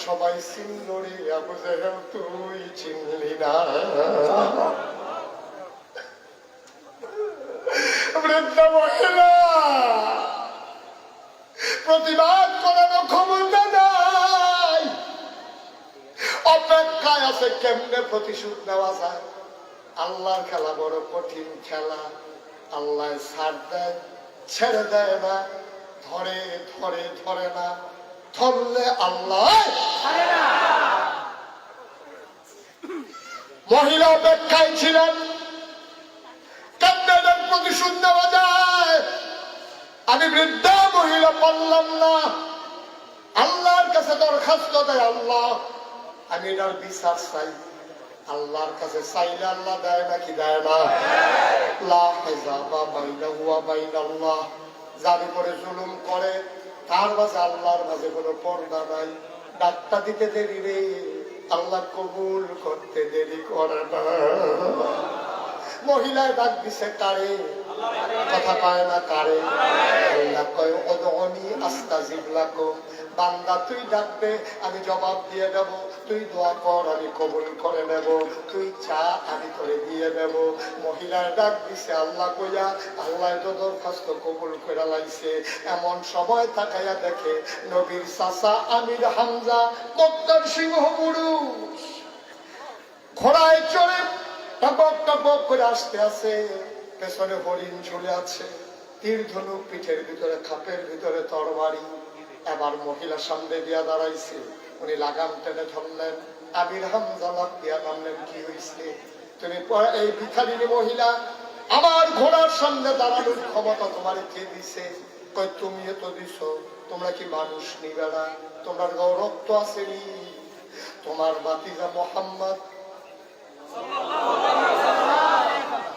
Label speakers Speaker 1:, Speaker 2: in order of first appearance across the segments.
Speaker 1: সবাই চিনল রে, আবু জেহেল তুই চিনলি না। বৃদ্ধ মহিলা প্রতিবাদ করার ক্ষমতা নাই, অপেক্ষায় আছে কেমনে প্রতিশোধ নেওয়া যায়। আল্লাহর খেলা বড় কঠিন খেলা। আল্লাহ ছাড় দেয়, ছেড়ে দেয় না, ধরে ধরে ধরে না, ধরলে আল্লাহ। মহিলা অপেক্ষায় ছিলেন কেমনে প্রতিশোধ নেওয়া যায়। আমি বৃদ্ধা মহিলা পারলাম না, আল্লাহর কাছে দরখাস্ত দেয়, আল্লাহ আমি এটার বিচার চাই। আল্লাহর কাছে চাইলে আল্লাহ দেয় নাকি দেয় না? যার উপরে জুলুম করে তার মাঝে আল্লাহর মাঝে কোনো পর্দা নাই। ডাক্তা দিতে দেরি রে, আল্লাহ কবুল করতে দেরি করে না। মহিলায় ডাক দিছে কারে, কথা পায় না কারে। আল্লাহ কয় উদউনি আস্তাজিব লাকুম, বান্দা তুই ডাকবে আমি জবাব দিয়ে দেব, তুই দোয়া কর আমি কবুল করে নেব, তুই চা আমি করে দিয়ে দেব। মহিলার ডাক দিছে আল্লাহ কইয়া, আল্লাহ তো দরখাস্ত কবুল করে লাইছে। এমন সময় তাকাইয়া দেখে নবীর চাচা আমির হামজা মক্কার সিংহ পুরুষ ঘোড়ায় চড়ে টপক টপক করে আসতে আছে, পেছনে হরিণ ঝুলে আছে, তীর ধনুক পিঠের ভিতরে, খাপের ভিতরে তরবারি। এবার মহিলা সামনে দিয়া দাঁড়াইছে, উনি লাগাম টেনে ধরলেন। আমির হামজা লাফ দিয়া নামলেন, কি হয়েছে? তুমি এই ভিখারিনী মহিলা, আমার ঘোড়ার সামনে দাঁড়ানোর ক্ষমতা তোমার কে দিছে? কই তুমিও তো দিছ, তোমরা কি মানুষ নিবে না? তোমার রক্ত আসেনি? তোমার বাতিজা মোহাম্মদ,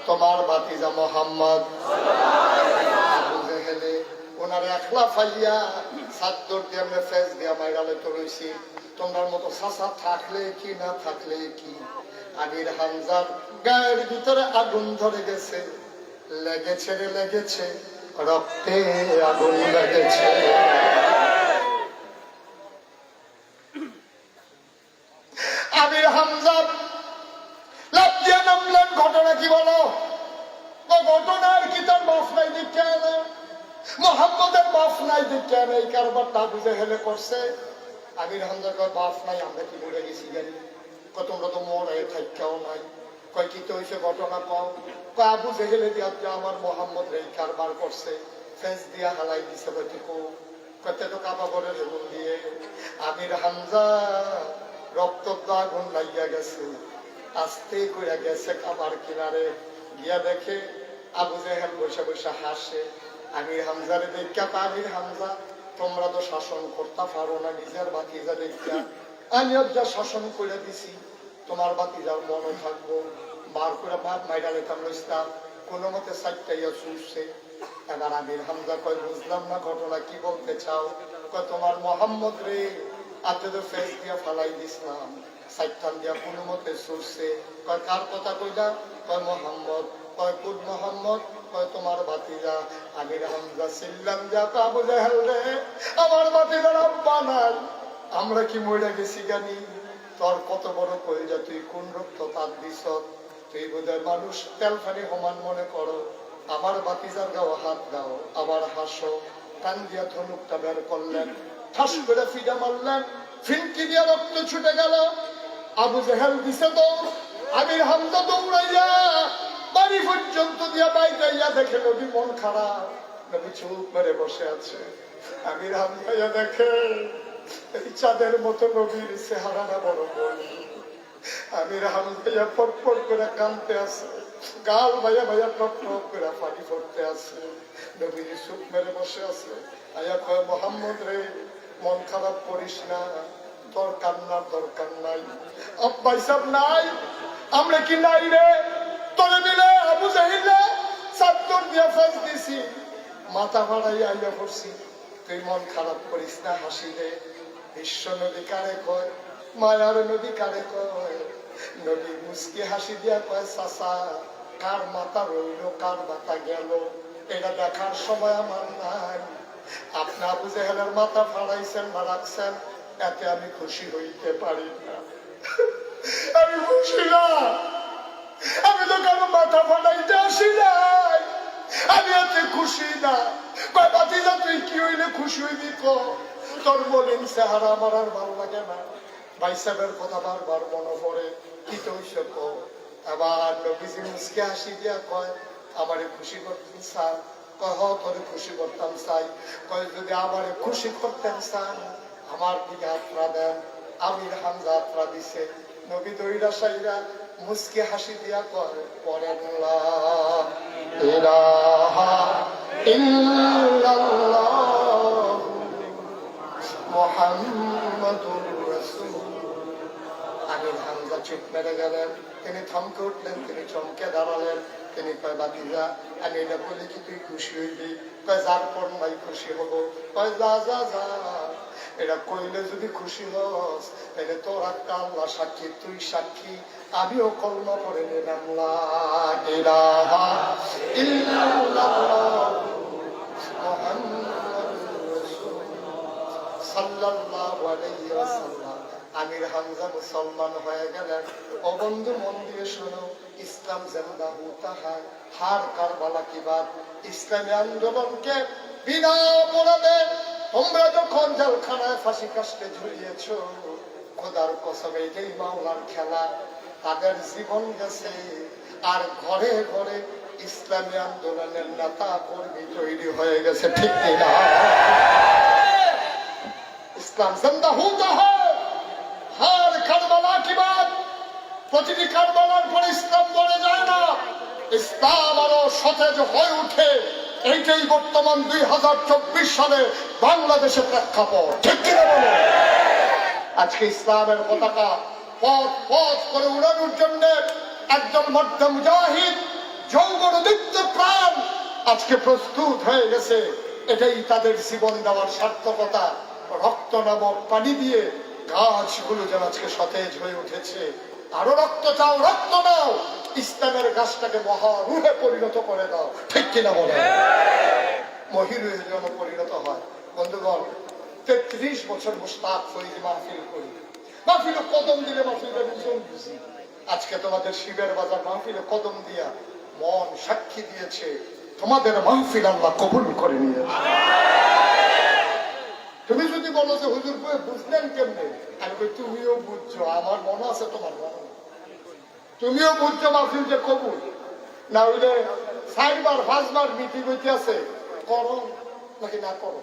Speaker 1: তোমার বাতিজা মোহাম্মদ আবু জেহেলে ওনার একলা ফাইয়া সাদ্দর দিয়ে মেসেজ দিয়া মাইরালে তো রয়েছি। তোমার মতো চাচা থাকলে কি না থাকলে কি, আমির হামজার গায়ের ভিতরে আগুন ধরে গেছে, লেগেছে রে লেগেছে, রক্তে আগুন লেগেছে। আমির হামজা লাফ দিয়ে নামলেন, ঘটনা কি বলো? ঘটনার কি তার মাফ নাই দিকে না, মোহাম্মদের মাফ নাই দিকে না, এই কারবারটা আবু জেহেলে করছে। আমির হামজা কয় বাফ নাই, আমরা কি মরে গেছি জানি? কত তোমরা তো মরে থাকাও নাই। কয় কি তো হয়েছে ঘটনা কম? কয় আবু জেহেলে দিয়া আমার মোহাম্মদ এই কারবার করছে, ফেস দিয়া হালাই দিছে। বলতে কতে তো কাবা করে লেগুন দিয়ে। আমির হামজা রক্ত আগুন লাগিয়া গেছে, আস্তে করে গেছে কাবার কিনারে গিয়া দেখে আবু জেহেল বসে বসে হাসে। আমির হামজারে দেখা, আমির হামজা তোমরা তো শাসন করতে পারো না, নিজের বাতিজা দেখা আমি যা শাসন করে দিছি, তোমার বাতিজার মনে থাকবো। বার করে মাইরা লেতাম লইতাম, কোনো মতে সাইটাইয়া চুষছে। এবার আমির হামজা কয় বুঝলাম না ঘটনা কি বলতে চাও? কয় তোমার মোহাম্মদ রে আতে তো ফেস দিয়া ফালাই দিছিলাম, সাইটান দিয়া কোনো মতে চুষছে। কয় কার কথা কইলা? কয় মোহাম্মদ। কয় কোন মোহাম্মদ? কয় তোমার বাতিজা। আমির হামজা চিল্লাম যা আবু জেহেল রে, আমার বাতিজার আব্বা নাই, আমরা কি মরে গেছি জানি? তোর কত বড় কইজা, তুই কোন রক্ত তার দিস? তুই বোধহয় মানুষ তেলফানি সমান মনে করো। আমার বাতিজার গাও হাত দাও, আবার হাসো। কান দিয়া ধনুকটা বের করলেন, ঠাস করে ফিডা মারলেন, ফিনকি দিয়া রক্ত ছুটে গেল। আবু জেহেল দিছে দৌড়, আমির হামজা দৌড়াইয়া বাড়ি পর্যন্ত দিয়া বাইকাইয়া দেখে নবী মন খারাপ, নবী চুপ করে বসে আছে। আমির হামজা দেখে এই চাঁদের মতো নবীর চেহারাটা বড় বড়। আমির হামজা ফটফট করে কাঁদতে আছে, গাল ভাইয়া ভাইয়া টপ টপ করে পানি পড়তে আছে। নবীর চুপ মেরে বসে আছে। আয়া কয় মোহাম্মদ রে, মন খারাপ করিস না, তোর কান্নার দরকার নাই। আব্বাই সব নাই, আমরা কি নাই রে? তোরে মিলে আবু জেহেলে চাদর দিয়া ফাঁস দিছি, মাথা ভাড়াই আইয়া পড়ছি। তুই মন খারাপ করিস না, হাসি রে। বিশ্ব নদী কারে কয়, মায়ার নদী কারে কয়? নদী মুস্কি হাসি দিয়া কয় চাচা, কার মাথা রইল কার মাথা গেল এটা দেখার সময় আমার নাই। আপনি আবু জেহেলের মাথা ফাড়াইছেন না রাখছেন, এতে আমি খুশি হইতে পারি না। আমি খুশি না, আমি তো কারো মাথা ফাটাইতে আসি নাই, আমি এতে খুশি না। কয় ভাতিজা তুই কি হইলে খুশি হইবি ক? তোর বলেন চেহারা আমার আর ভালো লাগে না, ভাই সাহেবের কথা বারবার মনে পড়ে, কি তো হইছে ক? আবার নবীজি মুসকে হাসি দিয়া কয় আমারে খুশি করতেন স্যার। কয় হ তোরে খুশি করতাম চাই। কয় যদি আমারে খুশি করতেন চান আমার দিকে হাতরা দেন। আমির হামজা হাতরা দিছে, নবী দইরা সাইরা মুসকে হাসি দিয়া কয় পড়েন লা ইলাহা ইল্লাল্লাহ মুহাম্মাদুর রাসূলুল্লাহ। আমির হামজা চুপ মেরে গেলেন, তিনি থমকে উঠলেন, তিনি চমকে দাঁড়ালেন। তিনি কয় বাতিজা আমি এটা বলি কি তুই খুশি হইবি? কয় যার পর নাই খুশি হবো। কয় যা যা যা, এটা কইলে যদি খুশি হস তাহলে তোর একটা আল্লাহ সাক্ষী, তুই সাক্ষী, আমিও কলমা পড়ে নিলাম লা ইলাহা ইল্লাল্লাহ মুহাম্মাদুর রাসূলুল্লাহ সাল্লাল্লাহু আলাইহি ওয়াসাল্লাম। আমির হামজা মুসলমান হয়ে গেলেন। ও বন্ধু মন দিয়ে শোনো, ইসলাম জিন্দা হোতা হ্যায়, হার কারবালা কি বাত। ইসলামী আন্দোলনকে বিনা অপরাধে তোমরা যখন জেলখানায় ফাঁসি কাস্টে ঝুলিয়েছ, খোদার কসম এটাই মাওলার খেলা। তাদের জীবন গেছে আর ঘরে ঘরে ইসলামী আন্দোলনের নেতা কর্মী তৈরি হয়ে গেছে, ঠিক কিনা? ইসলাম জিন্দা হোতা হ্যায়, হার কারবালা কি বাত। প্রতিটি কারবালার পরে ইসলাম মরে যায় না, ইসলাম আরো সতেজ হয়ে উঠে। এইটাই বর্তমান 2024 সালে বাংলাদেশের প্রেক্ষাপট, ঠিক কিনা বলো? আজকে ইসলামের পতাকা পথ পথ করে উড়ানোর জন্য একজন মধ্য মুজাহিদ যৌবন দীপ্ত প্রাণ আজকে প্রস্তুত হয়ে গেছে। এটাই তাদের জীবন দেওয়ার সার্থকতা। রক্ত নামক পানি দিয়ে গাছগুলো যেন আজকে সতেজ হয়ে উঠেছে। আরো রক্ত চাও, রক্ত দাও, ইসলামের গাছটাকে মহারুহে পরিণত করে দাও, ঠিক কিনা বলে? মহিরুহে যেন পরিণত হয়। বন্ধুগণ, 33 বছর মুশতাক ফৈজি মাহফিল করি, মাহফিল কদম দিলে মাহফিলটা ভীষণ বুঝি। আজকে তোমাদের শিবের বাজার মাহফিলে কদম দিয়া মন সাক্ষী দিয়েছে তোমাদের মাহফিল আল্লাহ কবুল করে নিয়েছে। তুমি যদি বলো যে হুজুর বুঝলেন কেমনে, আমি বলি তুমিও বুঝছো, আমার মনে আছে তোমার মনে, তুমিও বুঝছো মাহফিল যে কবুল। না হইলে 4বার 5বার মিটিং হইতে আছে, করো নাকি না করো,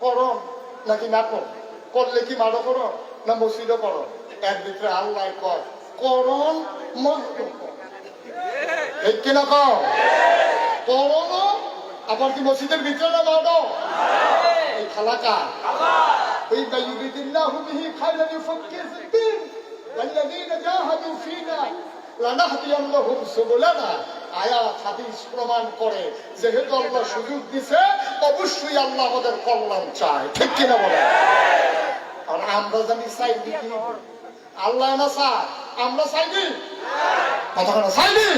Speaker 1: করো নাকি না করো, করলে কি মারো করো না মসজিদও করো, এর ভিতরে আল্লাহ কয় করণ মসজিদ ঠিক কিনা কও? করণ আবার কি মসজিদের ভিতরে না মারো? এই খালাকা ওই বাইয়ুরিদিল্লাহু বিহি খায়রান ইউফাক্কিহু ফিদ্দীন ওয়াল্লাযীনা জাহাদু ফীনা লানাহদিয়ান্নাহুম সুবুলানা। আয়াত হাদিস প্রমাণ করে যেহেতু আল্লাহ সুযোগ দিছে, অবশ্যই আল্লাহ আমাদের কল্যাণ চায়, ঠিক কিনা বলে? আর আমরা জানি চাই কি আল্লাহ না চায়, আমরা চাইনি কতক্ষণ চাইনি।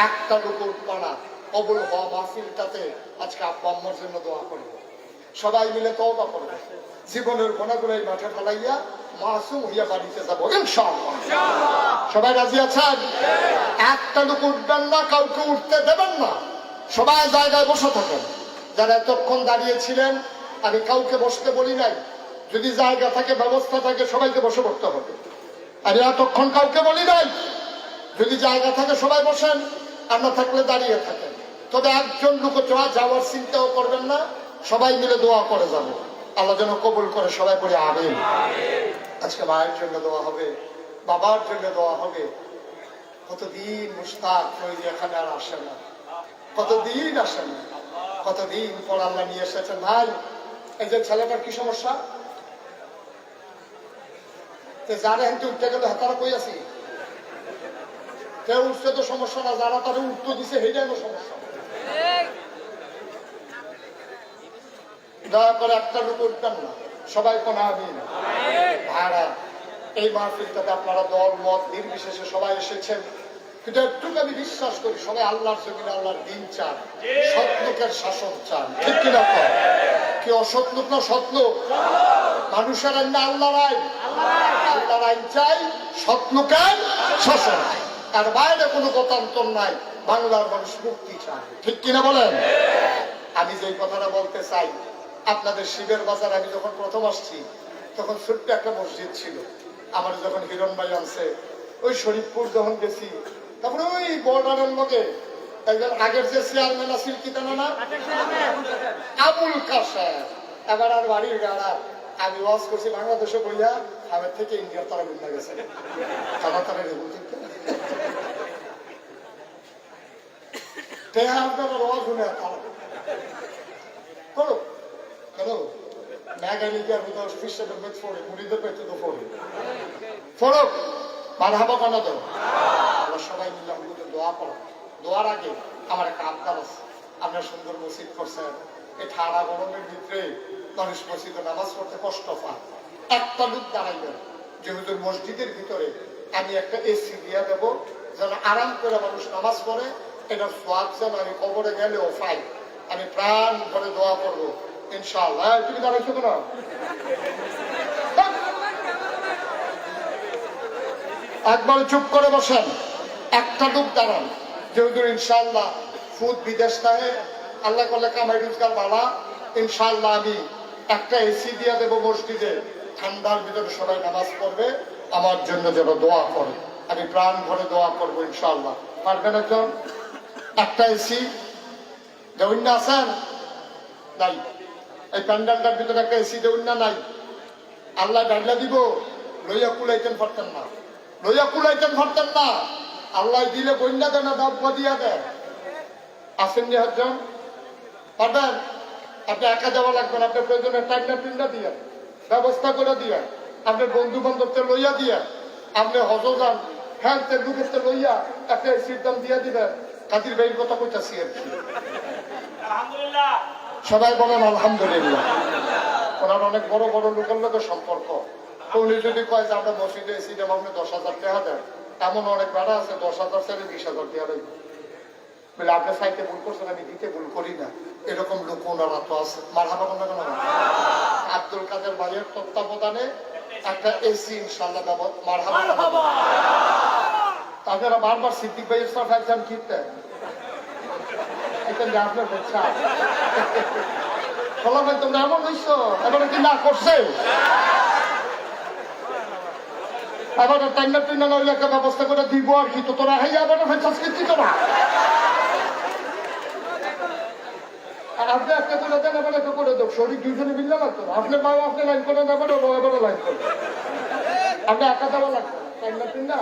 Speaker 1: একটা লোকের পাড়া কবুল হওয়া মাহফিলটাতে আজকে আব্বা আম্মার জন্য দোয়া করবো, সবাই মিলে তওবা করবে, জীবনের গুনাহগুলো এই মাঠে ফেলাইয়া মাসুম হইয়া বাড়িতে যাবো ইনশাআল্লাহ। সবাই রাজি আছেন? একটা লোক উঠবেন না, কাউকে উঠতে দেবেন না, সবাই জায়গায় বসে থাকেন। যারা এতক্ষণ দাঁড়িয়েছিলেন আমি কাউকে বসতে বলি নাই, যদি জায়গা থাকে ব্যবস্থা থাকে সবাইকে বসে পড়তে হবে। আমি এতক্ষণ কাউকে বলি নাই, যদি জায়গা থাকে সবাই বসেন, আর না থাকলে দাঁড়িয়ে থাকেন। তবে একজন লোক যাওয়ার চিন্তাও করবেন না, সবাই মিলে দোয়া করে যাবো, আল্লাহ যেন কবুল করে। সবাই বলে আমিন। আজকে মায়ের জন্য দোয়া হবে, বাবার জন্য দোয়া হবে। কতদিন মুশতাক ফৈজি এখানে আর আসে না, কতদিন আসে না, কতদিন পর আল্লাহ নিয়ে এসেছেন। ভাই এই যে ছেলেটার কি সমস্যা, যারা হেঁটে উঠতে গেলে তারা কই আছি, কেউ উঠছে তো সমস্যা না, যারা তারা উঠতে দিছে সেইটাই সমস্যা। দয়া করে একটা লোক উঠবেন না, সবাই কোন আমিন। ভাড়া এই মাহফিলটাতে আপনারা দল মত নির্বিশেষে সবাই এসেছেন, কিন্তু একটুকু আমি বিশ্বাস করি সবাই আল্লাহর জমিনে আল্লাহর দিন চান, সৎ লোকের শাসন চান, ঠিক কিনা? কি অসৎ লোক না সৎ লোক? মানুষের আইন না আল্লাহর আইন? আল্লাহর আইন চাই, সৎ লোকের শাসন, আর বাইরে কোনো গতান্তর নাই। বাংলার মানুষ মুক্তি চায়, ঠিক কিনা বলেন? আমি যে কথাটা বলতে চাই, আপনাদের শিবের বাজার আমি যখন প্রথম আসছি তখন ছোট্ট একটা মসজিদ ছিল। আমার যখন হিরণ ভাই আনছে ওই শরীফপুর যখন গেছি, তারপরে ওই বর্ডারের লোকে একজন আগের যে চেয়ারম্যান আছিল কি তার নাম আবুল কাশেম, এবার আর বাড়ির গাড়া আমি ওয়াজ করছি বাংলাদেশে বইয়া আমার থেকে ইন্ডিয়ার তারা গুন্ডা গেছে তারা তারা রেবু ঠিক আপনার ওয়াজ শুনে করো কেন মেঘালিকার খ্রিস্টানের মেঘ ফোড়ে মুড়িদের পেটে তো ফোড়ে ফোড়ক মারহাবা কানা দাও। আমরা সবাই মিলে আমাদের দোয়া করো। দোয়ার আগে আমার একটা আবদার আছে। আপনার সুন্দর মসজিদ করছেন, এই ঠাড়া গরমের ভিতরে মানুষ মসজিদে নামাজ পড়তে কষ্ট পায়। একটা লোক দাঁড়াইবেন যে হুজুর মসজিদের ভিতরে আমি একটা এসি দিয়া দেব, যেন আরাম করে মানুষ নামাজ পড়ে। এটা সোয়াব যেন আমি কবরে গেলেও পাই। আমি প্রাণ করে দোয়া করবো ইনশাআল্লাহ। তুমি দাঁড়াইছো কেন? একবার চুপ করে বসেন, একটা লোক দাঁড়ান যে হুজুর ইনশাআল্লাহ ফুদ বিদেশ থাকে, আল্লাহ করলে কামাই রোজগার বাড়া, ইনশাআল্লাহ আমি একটা এসি দিয়ে দেবো মসজিদে, ঠান্ডার ভিতরে সবাই নামাজ পড়বে, আমার জন্য যেন দোয়া করে। আমি প্রাণ ভরে দোয়া করবো ইনশাআল্লাহ। পারবেন একজন? একটা এসি দেউন না আছেন? নাই। এই প্যান্ডালটার ভিতরে একটা এসি দেউন না নাই? আল্লাহ ডাইলা দিব, লইয়া কুলাইতেন পারতেন না, লইয়া কুলাইতেন পারতেন না। আল্লাহ দিলে বন্যা দেয় না, দাব্বা দিয়া দেয়। আসেন নি একজন? পারবেন? আপনি একা যাওয়া লাগবেন, আপনার প্রয়োজনে টাইমটা পিন্ডা দিয়ে ব্যবস্থা করে দিয়ে, আপনার বন্ধু বান্ধবকে লইয়া দিয়ে, আপনি হজ যান, হ্যাঁ লুকেতে লইয়া একটা এসির দাম দিয়ে দিবেন। কাদির ভাইয়ের কথা কইতাছি আর কি। সবাই বলেন আলহামদুলিল্লাহ। ওনার অনেক বড় বড় লোকের লোকের সম্পর্ক। উনি যদি কয় যে আমরা মসজিদে এসি দেবো, আপনি 10,000 টাকা দেন, এমন অনেক ভাড়া আছে 10,000 ছেড়ে 20,000 টাকা দেবেন বলে আপনি সাইতে ভুল করছেন, আমি দিতে ভুল করি না। এরকম লোক ওনারা তো আছে। মারহাবা বলেন না? আব্দুল কাদের ভাইয়ের তত্ত্বাবধানে একটা এসি ইনশাআল্লাহ দেব। মারহাবা। আপনারা বারবার সিদ্দিক ভাইয়ের সাথে একজন কিনতেন, আপনার বেচ্ছা তোমরা এমন হইছো, এবারে কি না করছে? আবার টাইনা টিনা নইলে একটা ব্যবস্থা করে দিব আর কি। তো তোরা হাই আবার সংস্কৃতি তোরা আপনি একটা করে দেন, এবার একটা করে দেব। শরীর দুইজনে মিললে লাগতো না। আপনার মা আপনি লাইন করে নেবেন, এবারও লাইন করে আপনি একা দেওয়া লাগতো। টাইনা টিনা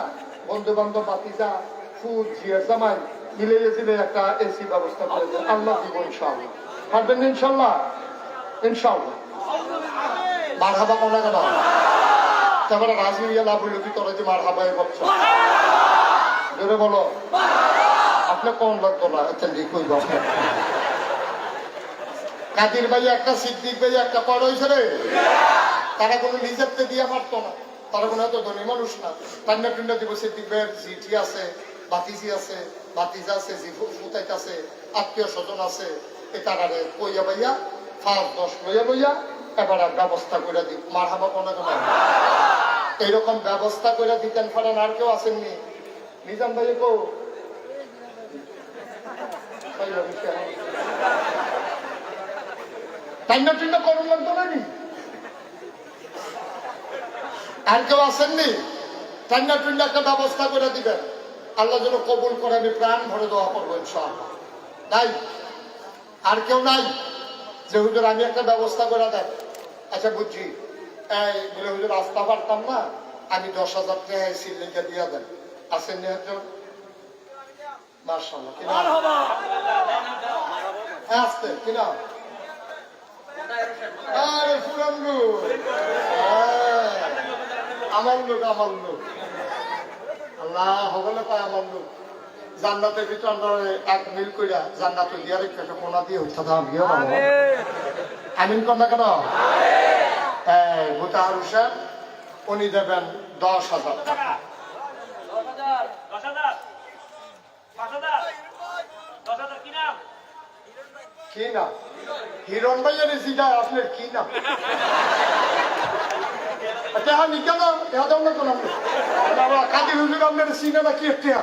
Speaker 1: বন্ধু বান্ধব বাতিজা ফুল জিয়া জামাই মিলে গেছিলে একটা এসি ব্যবস্থা করে দেন। আল্লাহ দিব ইনশাআল্লাহ। পারবেন না ইনশাআল্লাহ? ইনশাআল্লাহ। মারহাবা কোনা কেন? তারপরে রাজি হইয়া লাভ হইল কি তোরা যে মারহাবাই বলছ? জোরে বলো। আপনি কোন লাগতো না? আচ্ছা লিখুই বাপ। কাদির ভাই একটা, সিদ্দিক ভাই একটা, পর হয়েছে রে। তারা কোনো নিজেরতে দিয়ে মারতো না, তারা কোনো এত ধনী মানুষ না। টান্ডা টুন্ডা দিব। সিদ্দিক ভাইয়ের জিটি আছে, বাতিজি আছে, বাতিজা আছে, ফুতাইত আছে, আত্মীয় স্বজন আছে। এ তারারে কইয়া ভাইয়া 5-10 লইয়া লইয়া এবার ব্যবস্থা করে দিই। মারহাবা কোনা কেন? এইরকম ব্যবস্থা করে দিতেন পারেন। আর কেউ আসেননি? নিজাম ভাই কো টান্ডা টুন্ডা করুন লাগতো নাকি? আর কেউ আসেননি? টান্ডা টুন্ডা একটা ব্যবস্থা করে দিবেন। আল্লাহ যেন কবুল করে। আমি প্রাণ ভরে দোয়া করবো ইনশাআল্লাহ। নাই? আর কেউ নাই যে হুজুর আমি একটা ব্যবস্থা করে দেন? আচ্ছা বুঝছি, এই বলে হুজুর আসতে পারতাম না, আমি 10,000 টাকা এসির লেগে দিয়ে দেন। আসেন নি একজন? মাশাআল্লাহ। কিনা আসতে কিনা? আরে পুরান লোক, আমার লোক, আমার লোক। আল্লাহ হবলে পায় আমার লোক। জান্নাতের ভিতরে আমরা 1 মিল কইরা জান্নাত দিয়া রেখে একটা কোনা দিয়ে উঠা দাম গিয়ে আমিন কন্যা কেন? মুতাহার হোসেন উনি দেবেন 10,000 টাকা। কি না হিরণ ভাইয়ের সিটা আপনার কি না নিকা না কাজী হুজুর আপনার সিনেমা কি একটা